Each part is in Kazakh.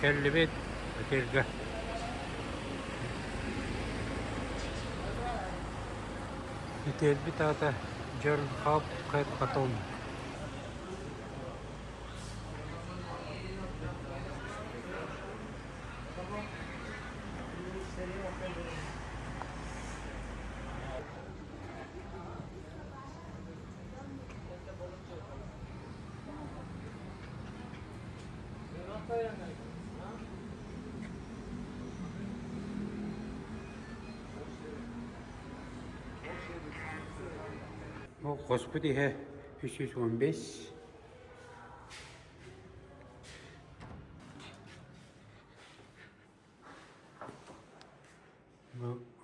Kellibet ötelge. Ötelbit ata jör hap kayıt baton. Господи, 315.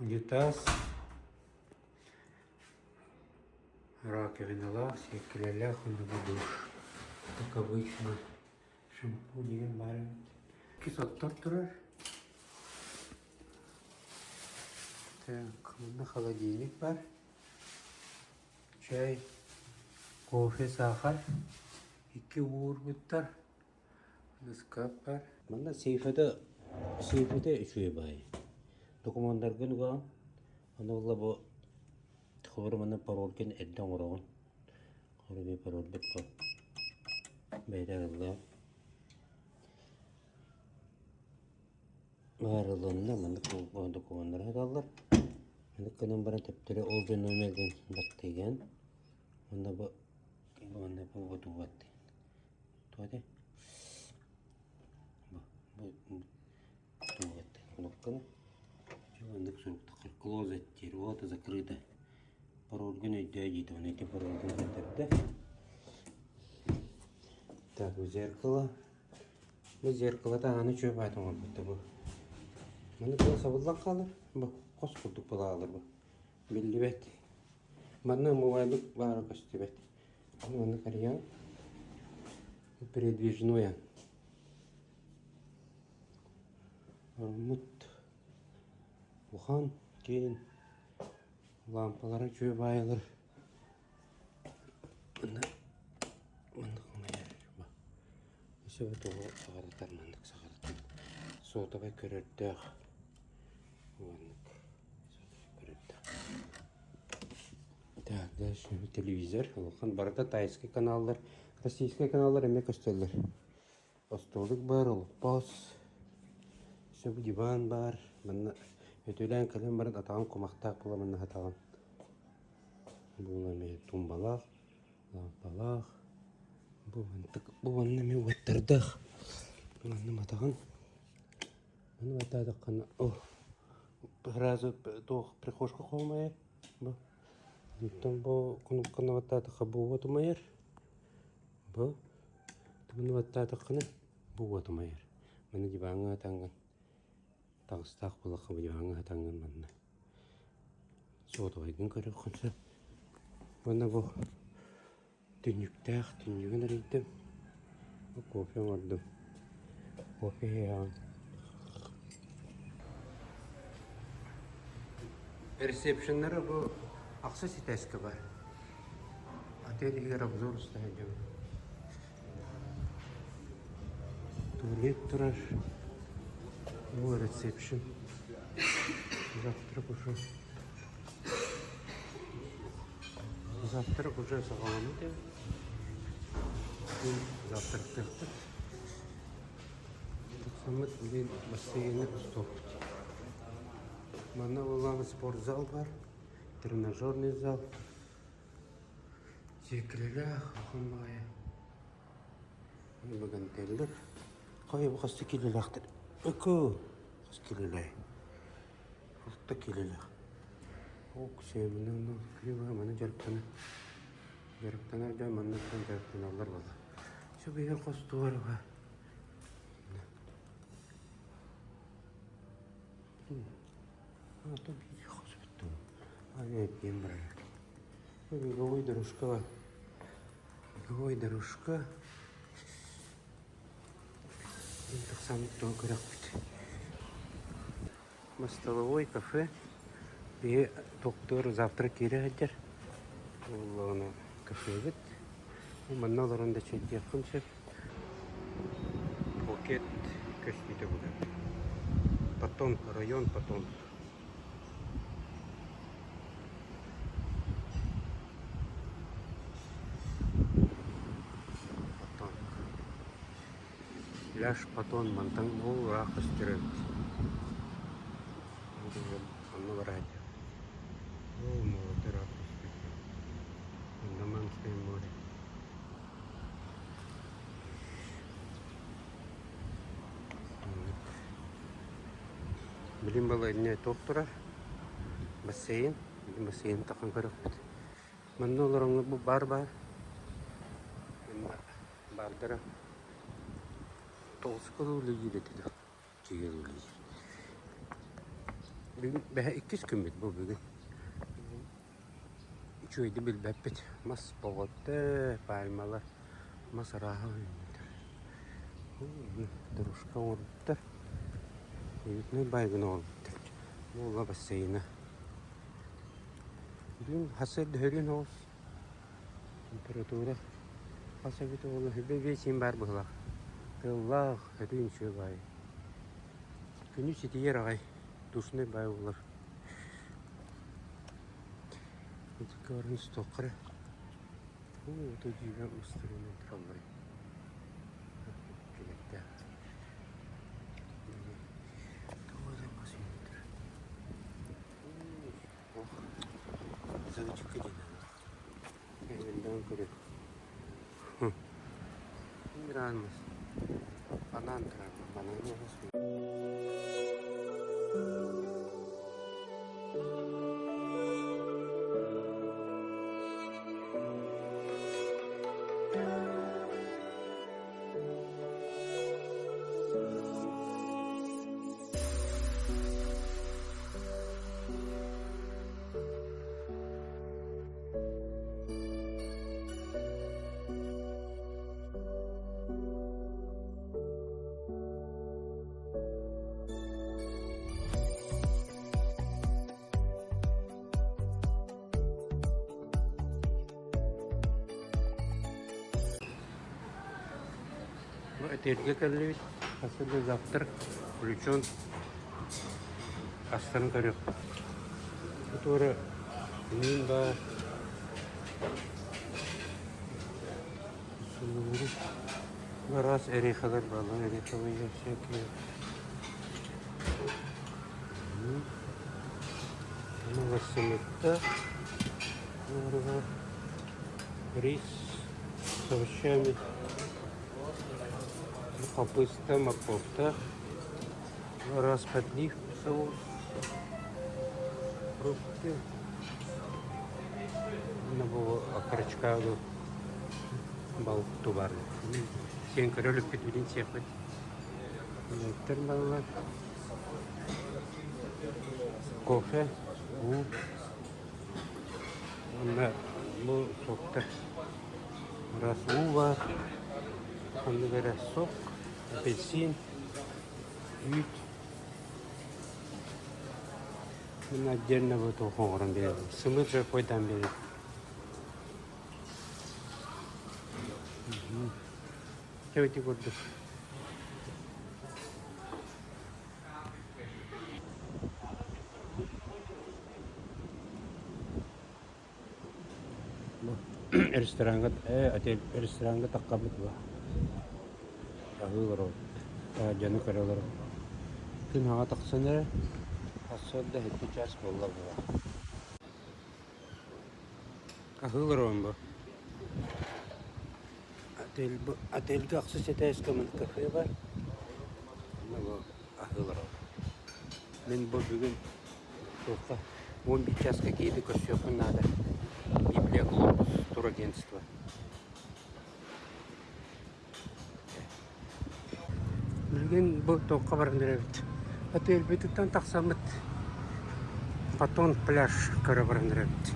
Унитаз. Раковина, секреля, душ. Как обычно. Шампунь и барин. Кислот тортура. Так, на холодильник бар. Чай, кофе, сахар. 2 уурбуттар. Шкаф бар. Мында сейфеде үшөй бай. Документтар гылган. Аны улла бу хобор мына паролкен эдден орогон. Хорби парол бит бу. Бейдагылла. Барлығында мында бу документтар хадалар. Мында көнөн бара тептере ол жөн номерден баттыган. Мында бу туат. Туат. Вот, кнопка. Чувак, сумка, клозет, вот закрыто. Пароль гонять дядит, он эти пароль гонять. Так, зеркало. Bu zerkalada anı çöp aytım albatta bu. Mana bu sabırlan kalır. Bu kos kurduk bula alır bu. Bildi bet. Mana mobaylık var kaçtı bet. Onu karıyan. Передвижное. Армут. Ухан кейін лампалары чөп айылыр. Мында қымайыр. Осы бұт оғы сағарытар мандық сағарытар. Сотабай көрерді. Так, дальше телевизор. Олхан барда тайский каналдар, российский каналдар эме көстелер. Столик бар, олпас. Все диван бар. Мына өтөлән калем бар, атаган комактак була мына атаган. Була ме тумбалак, лампалак. Бу мына ме ваттырдык. Мына атаган. Мына атадык кана. О. Сразу до прихожка холмая. Бу. Там бу кнопканы ваттадык бу отмайыр. Бу. Мына ваттадык кана. Бу отмайыр. Мына диванга атанган. Тагыстак булак бу диванга атанган мына. Сотойдун көрөк конса. Мына бу түнүгүн рейдим. Бу кофе алдым. Кофе я. Ресепшнлары бу акча ситеска бар. Отельге обзор ставим. Туалет турар. Bu reception. Завтрак уже. Завтрак уже сағаламды. Завтрак тықты. Самыт мен бассейні стопты. Мана олағы спортзал бар. Тренажерный зал. Секрелях, қымбайы. Бүгін тәлдір. Қай бұқасты келелақтыр. Ökü skililay. Hafta kililay. Ok sevimden kliva mana jarptana. Jarptana ja mana jarptanalar var. Şu bir yer kostu var va. То bir hospital. Ay тембра. Беговой дорожка var. Беговой дорожка. Самый только рахмет. Столовой кафе. И доктор завтра кирәдер. Улланы кафе бит. Манналарында чәйт якын шеп. Пакет Köstüyde bu da. Patton, rayон Patton. Patton. Пляж Patton, мантан бұл рақыс түрін. Onu вроде. О, молодый ракус. Андаманское море. Білім бала не тоқтырар. Бассейн. Бассейн тақын көріп. Мұнда оларыңы бұл бар. Бардыра. Тоғыз қылы өлі деді. Кегел өлі. Бүгін бәе 2 күн бет бұл бүгін. Чөйді білбәп бет. Мас болғатты, пальмалар. Мас раға өйіндер. Дұрышқа орыптыр. Үйітіне байгын орыптыр. Бұл бассейні. Бүгін хасыр дөйрен оғыз. Температура. Хасыр бет оғылы. Бейсен бар бұғылақ. Қыллақ, өйін шөй бай. Күні сетейер ағай. Душный бай олар. Это говорит, что кре. О, это диван устроенный трамвай. Келетте. Тоже посмотрим. Ох, заводчик один. Эльдан курит. Нравится. Банан травма, банан не возьмет. Отельге кәлі қасырды завтра включен астан көрек. Который мен бар. Раз әрейхалар бала, әрейхалар всякие. Много семетта. Рис с овощами. Капуста, морковка, раз подлив, соус, фрукты. На было окорочка бал товар. Сен королек петвелин сехать. Термалла. Кофе. На был сок-то. Раз ува. Он говорит сок. Апельсин, ют. Мен отдельно вот ухоңырын береді. Сымыр же қойдан береді. Өте көрді. Ресторанға таққабыт ба. Ағылыр ол. Жаны көрелер. Күн аға тақсын әрі. Асырда әтті час болар бұға. Ағылыр оң ба. Отельге ақсыз әтәйіскамын кафе бар. Ағылыр оң. Мен бұл бүгін 11 часқа кейді көсіоқын нады. Библия Глобус турагентство. Білген бұл тоққа барындар әбіт. Отель бетіттен тақсамыт. Patton пляж көрі барындар әбіт.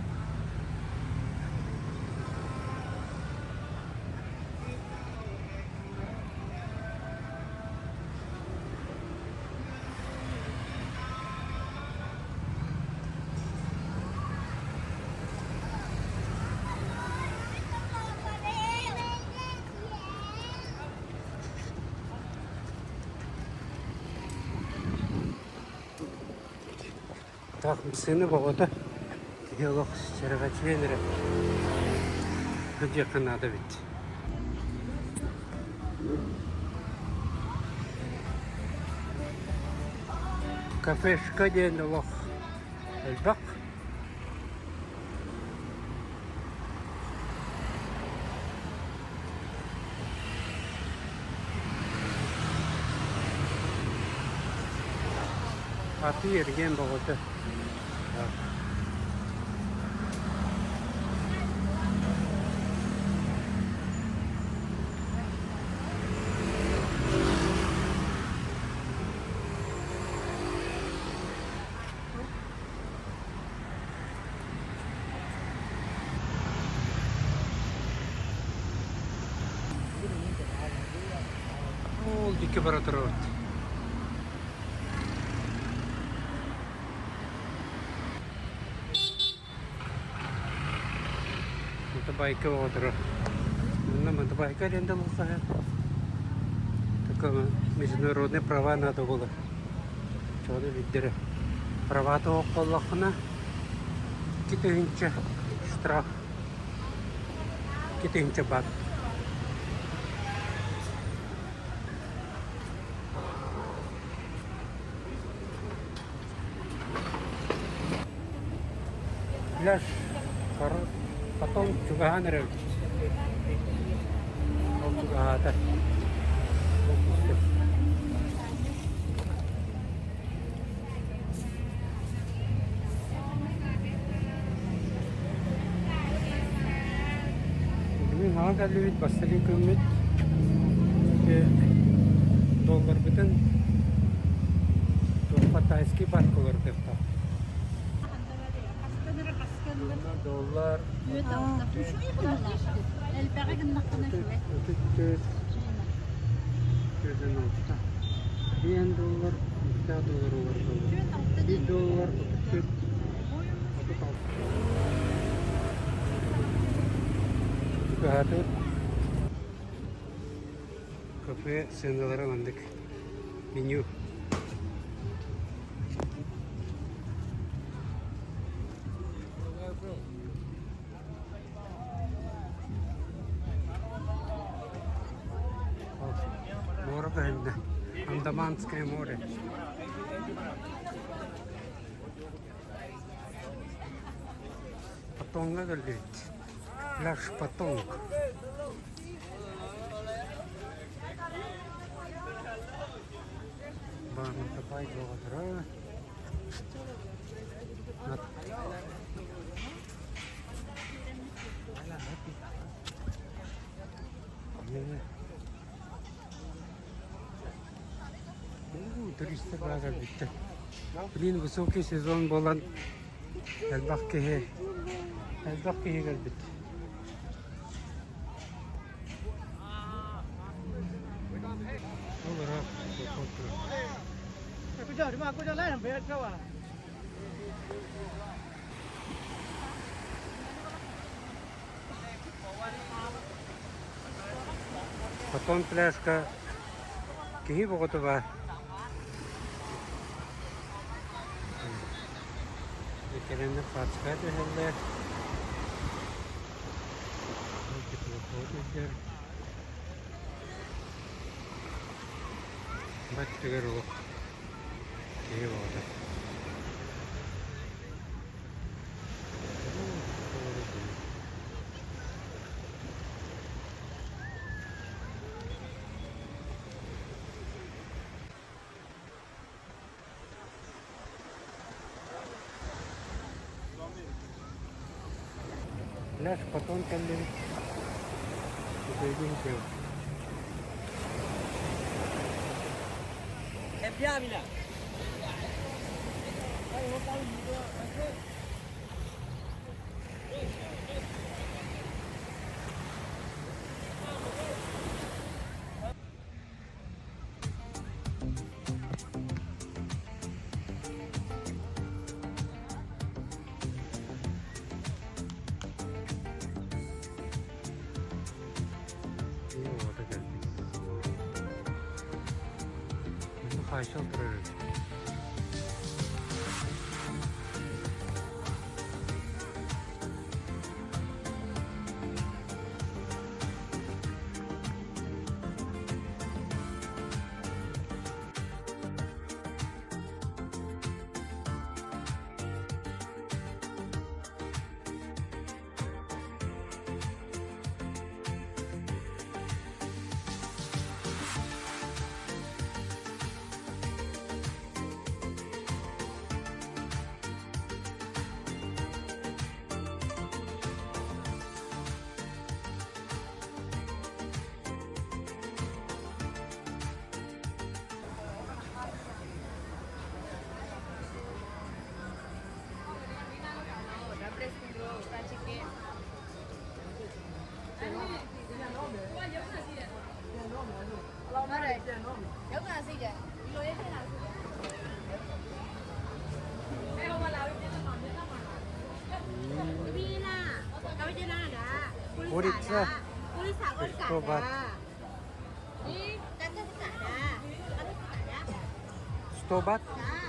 Так, сыны богота. Диалог с червячвенером. Где надо ведь? Кафешка диалог. Эльбак. Аты ерген богота. Ол дике бара турат. Мотобайка отыр. Мына мотобайка арендалса. Такая международные права надо было. Чоды виддере. Права то околлахна. Китенче штраф. Китенче бат. Пляж. Потом чугахан ревит. Чугахата. हाँ कर ली बस्ती को में $2 बितन तो पता है इसकी बात को कर देता $1 Kafe sendalara bandık. Menü. Море бенде. Андаманское море. Патонга галит. Пляж Патонг. Мотобайк отыр. Туристтер багар битти. Блин, высокий сезон болан. Элбакке келбит. Потом пляжка киги боготова. Керенде пачка дегелер. Теплоходы. Баттыгер ол. Киги богота. Пляж потом калли. Söyleyeyim. Empiamila. Kaçal duruyor. 有顏色嘅，女一啲顏色嘅。哎，我話你邊度買？邊度買？Bila, kau jalan ada. Kulit sah. Kulit sah, kulit tak Tobat. ada. Ni, kata tak ada. Kata tak ada. Stobat. Dah.